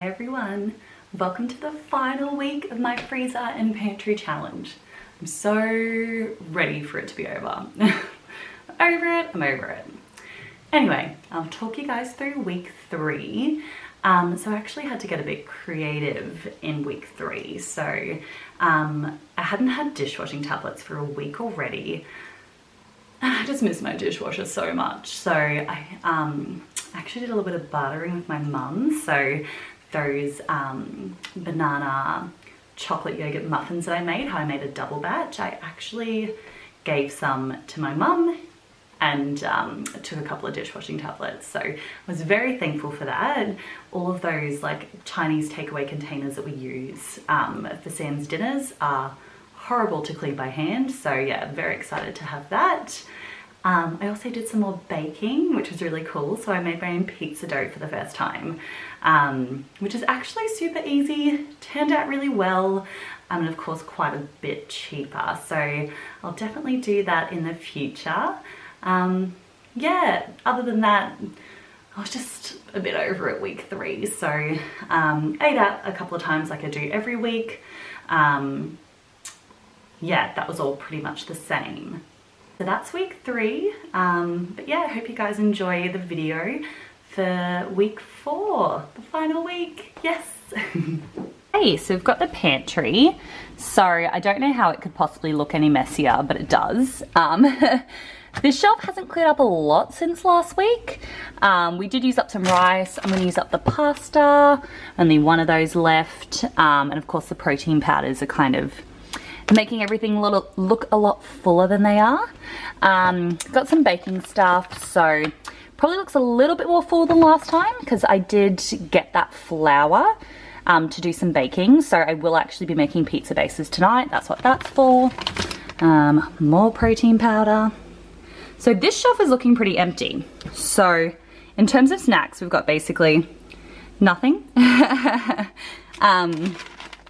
Hey everyone, welcome to the final week of my freezer and pantry challenge. I'm so ready for it to be over. I'm over it. Anyway, I'll talk you guys through week 3. So I actually had to get a bit creative in week 3. So I hadn't had dishwashing tablets for a week already. I just miss my dishwasher so much. So I actually did a little bit of bartering with my mum. So those banana chocolate yogurt muffins that I made, how I made a double batch, I actually gave some to my mum and took a couple of dishwashing tablets. So I was very thankful for that. All of those like Chinese takeaway containers that we use for Sam's dinners are horrible to clean by hand. So yeah, very excited to have that. I also did some more baking, which was really cool. So I made my own pizza dough for the first time, which is actually super easy, turned out really well, and of course quite a bit cheaper. So I'll definitely do that in the future. Yeah, other than that, I was just a bit over at week 3. So ate out a couple of times like I do every week. Yeah, that was all pretty much the same. So that's week 3, but yeah, I hope you guys enjoy the video for week 4, the final week. Yes. Hey, so we've got the pantry. So I don't know how it could possibly look any messier, but it does. This shelf hasn't cleared up a lot since last week. We did use up some rice. I'm going to use up the pasta, only one of those left, and of course the protein powders are kind of making everything look a lot fuller than they are. Got some baking stuff, so probably looks a little bit more full than last time because I did get that flour to do some baking. So I will actually be making pizza bases tonight. That's what that's for. More protein powder. So this shelf is looking pretty empty. So in terms of snacks, we've got basically nothing.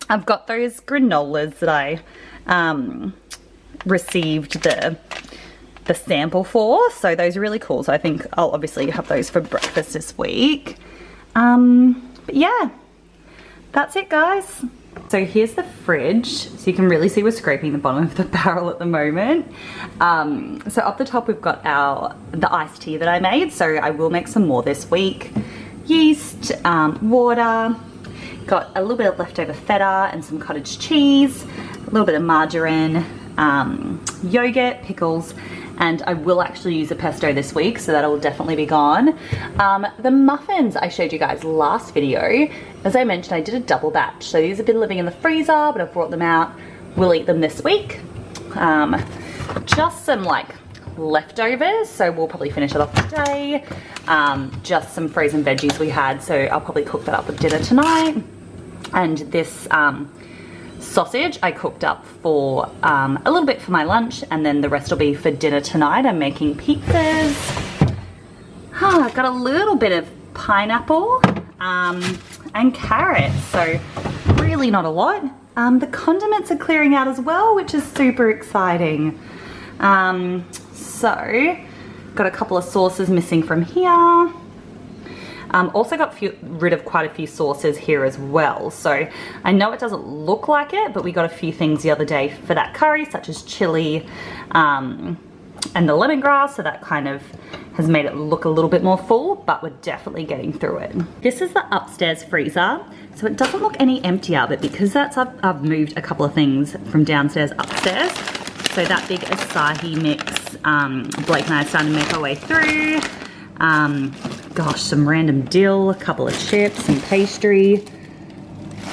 I've got those granolas that I received the sample for, so those are really cool. So I think I'll obviously have those for breakfast this week. But yeah, that's it guys. So here's the fridge, so you can really see we're scraping the bottom of the barrel at the moment. So up the top we've got the iced tea that I made, so I will make some more this week. Yeast, water, got a little bit of leftover feta and some cottage cheese, a little bit of margarine, yogurt, pickles, and I will actually use a pesto this week, so that'll definitely be gone. The muffins I showed you guys last video, as I mentioned, I did a double batch. So these have been living in the freezer, but I've brought them out. We'll eat them this week. Just some like leftovers, so we'll probably finish it off today. Just some frozen veggies we had, so I'll probably cook that up with dinner tonight. And this sausage I cooked up for a little bit for my lunch, and then the rest will be for dinner tonight. I'm making pizzas. I've got a little bit of pineapple and carrots, so really not a lot. The condiments are clearing out as well, which is super exciting. So got a couple of sauces missing from here. Also got rid of quite a few sauces here as well. So I know it doesn't look like it, but we got a few things the other day for that curry, such as chili and the lemongrass. So that kind of has made it look a little bit more full, but we're definitely getting through it. This is the upstairs freezer. So it doesn't look any emptier, but because I've moved a couple of things from downstairs upstairs. So that big acai mix, Blake and I are starting to make our way through. Gosh, some random dill, a couple of chips, some pastry,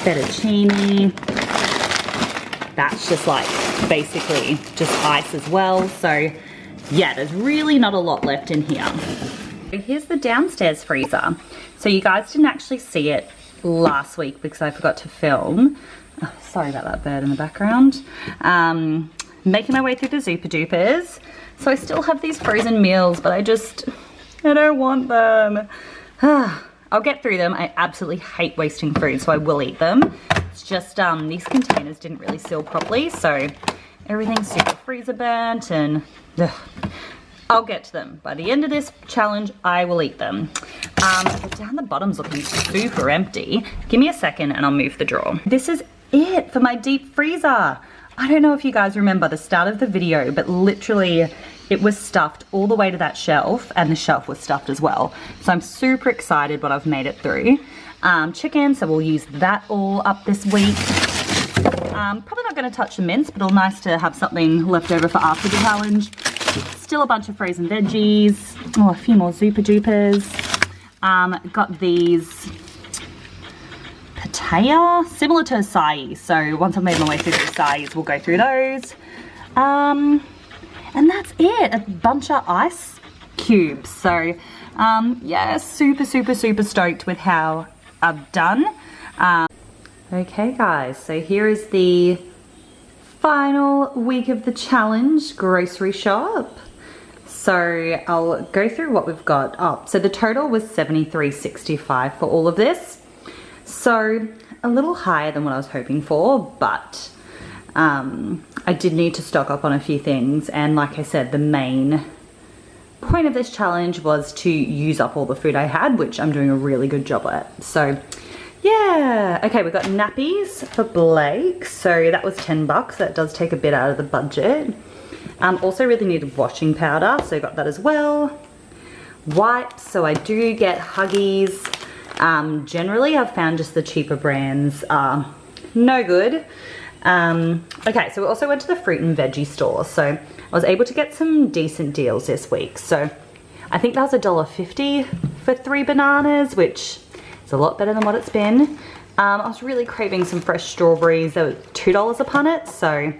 fettuccine. That's just like basically just ice as well. So yeah, there's really not a lot left in here. Here's the downstairs freezer. So you guys didn't actually see it last week because I forgot to film. Oh, sorry about that bird in the background. Making my way through the Zupa Dupas. So I still have these frozen meals, but I don't want them. I'll get through them. I absolutely hate wasting food, so I will eat them. It's just these containers didn't really seal properly, so everything's super freezer burnt and I'll get to them. By the end of this challenge, I will eat them. But down the bottom's looking super empty. Give me a second and I'll move the drawer. This is it for my deep freezer. I don't know if you guys remember the start of the video, but literally it was stuffed all the way to that shelf, and the shelf was stuffed as well. So I'm super excited what I've made it through. Chicken, so we'll use that all up this week. Probably not going to touch the mince, but all nice to have something left over for after the challenge. Still a bunch of frozen veggies. Oh, a few more Zupa Dupas. Got these pataya, similar to acai. So once I've made my way through the acai, we'll go through those. And that's it, a bunch of ice cubes. So yeah, super stoked with how I've done. Okay guys, so here is the final week of the challenge grocery shop. So I'll go through what we've got up. So the total was $73.65 for all of this. So a little higher than what I was hoping for, but I did need to stock up on a few things. And like I said, the main point of this challenge was to use up all the food I had, which I'm doing a really good job at. So yeah, okay, we've got nappies for Blake. So that was 10 bucks. That does take a bit out of the budget. Also really needed washing powder, so got that as well. Wipes, so I do get Huggies. Generally I've found just the cheaper brands are no good. Okay, so we also went to the fruit and veggie store. So I was able to get some decent deals this week. So I think that was $1.50 for 3 bananas, which is a lot better than what it's been. I was really craving some fresh strawberries. They were $2 a punnet, so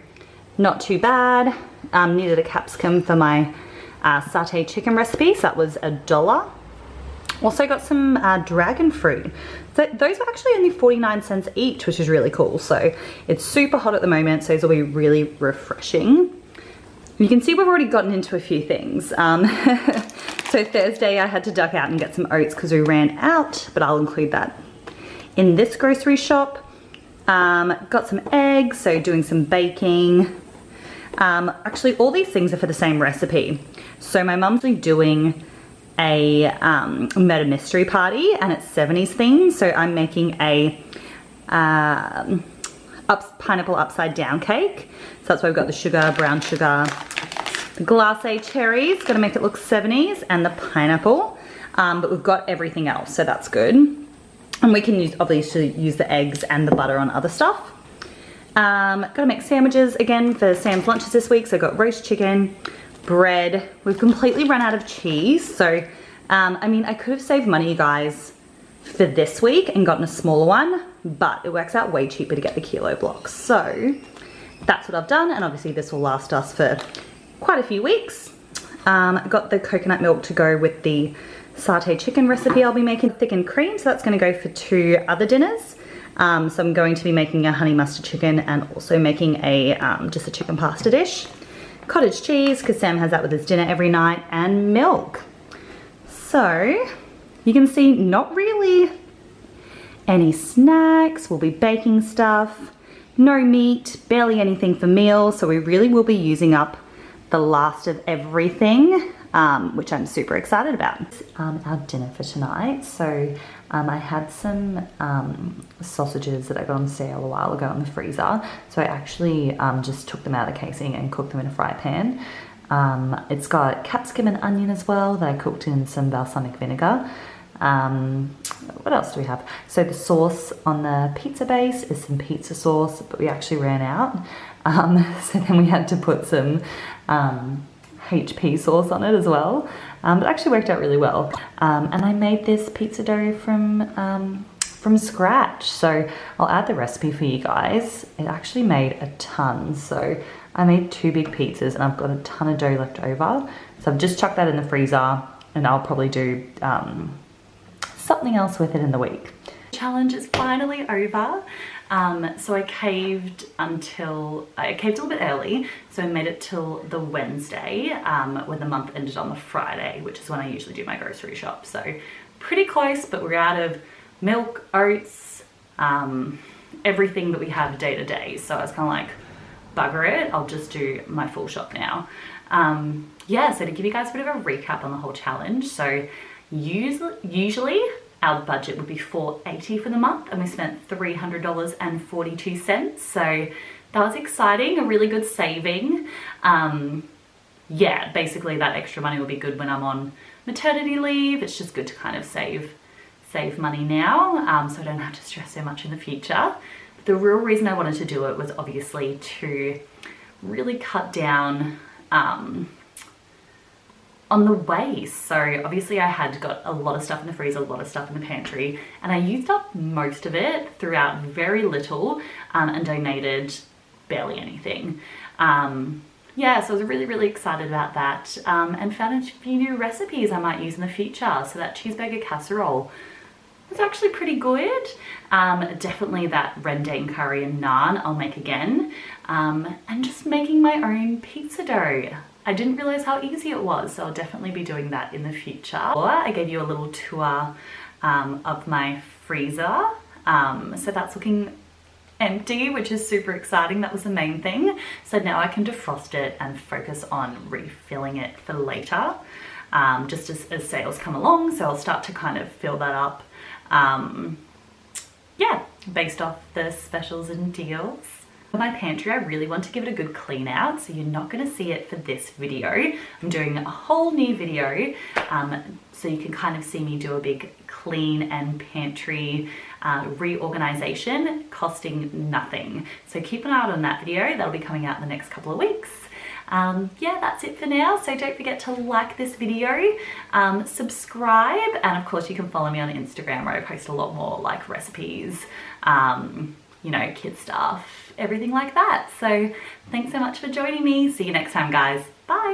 not too bad. Needed a capsicum for my satay chicken recipe, so that was $1. Also got some dragon fruit. So those are actually only 49 cents each, which is really cool. So it's super hot at the moment, so these will be really refreshing. You can see we've already gotten into a few things. So Thursday I had to duck out and get some oats because we ran out, but I'll include that in this grocery shop. Got some eggs, so doing some baking. Actually all these things are for the same recipe. So my mum's doing a murder mystery party and it's 70s themed, so I'm making a pineapple upside down cake. So that's why we've got the sugar, brown sugar, the glacé cherries, gonna make it look 70s, and the pineapple. But we've got everything else, so that's good. And we can obviously use the eggs and the butter on other stuff. Gotta make sandwiches again for Sam's lunches this week. So I've got roast chicken, bread. We've completely run out of cheese. So, I mean, I could have saved money, you guys, for this week and gotten a smaller one, but it works out way cheaper to get the kilo blocks. So that's what I've done. And obviously this will last us for quite a few weeks. Got the coconut milk to go with the satay chicken recipe I'll be making, thickened cream. So that's gonna go for 2 other dinners. So I'm going to be making a honey mustard chicken and also making a just a chicken pasta dish. Cottage cheese, because Sam has that with his dinner every night, and milk. So you can see not really any snacks. We'll be baking stuff, no meat, barely anything for meals. So we really will be using up the last of everything, which I'm super excited about. Our dinner for tonight. So I had some sausages that I got on sale a while ago in the freezer. So I actually just took them out of the casing and cooked them in a fry pan. It's got capsicum and onion as well that I cooked in some balsamic vinegar. What else do we have? So the sauce on the pizza base is some pizza sauce, but we actually ran out. So then we had to put some HP sauce on it as well. But it actually worked out really well. And I made this pizza dough from scratch. So I'll add the recipe for you guys. It actually made a ton. So I made 2 big pizzas and I've got a ton of dough left over. So I've just chucked that in the freezer and I'll probably do something else with it in the week. Challenge is finally over. So I caved a little bit early, so I made it till the Wednesday, when the month ended on the Friday, which is when I usually do my grocery shop. So pretty close, but we're out of milk, oats, everything that we have day to day. So I was kind of like, bugger it, I'll just do my full shop now. Yeah, so to give you guys a bit of a recap on the whole challenge, so usually our budget would be $480 for the month, and we spent $300.42. So that was exciting, a really good saving. Yeah, basically that extra money will be good when I'm on maternity leave. It's just good to kind of save money now, so I don't have to stress so much in the future. But the real reason I wanted to do it was obviously to really cut down on the waste. So obviously I had got a lot of stuff in the freezer, a lot of stuff in the pantry, and I used up most of it, threw out very little, and donated barely anything. Yeah, so I was really, really excited about that, and found a few new recipes I might use in the future. So that cheeseburger casserole was actually pretty good. Definitely that rendang curry and naan I'll make again, and just making my own pizza dough. I didn't realize how easy it was, so I'll definitely be doing that in the future. I gave you a little tour of my freezer. So that's looking empty, which is super exciting. That was the main thing. So now I can defrost it and focus on refilling it for later, just as sales come along. So I'll start to kind of fill that up, yeah, based off the specials and deals. For my pantry, I really want to give it a good clean out, so you're not going to see it for this video. I'm doing a whole new video, so you can kind of see me do a big clean and pantry reorganization costing nothing. So keep an eye out on that video. That'll be coming out in the next couple of weeks. Yeah, that's it for now. So don't forget to like this video, subscribe, and of course you can follow me on Instagram, where I post a lot more like recipes, you know, kid stuff, everything like that. So thanks so much for joining me. See you next time, guys. Bye.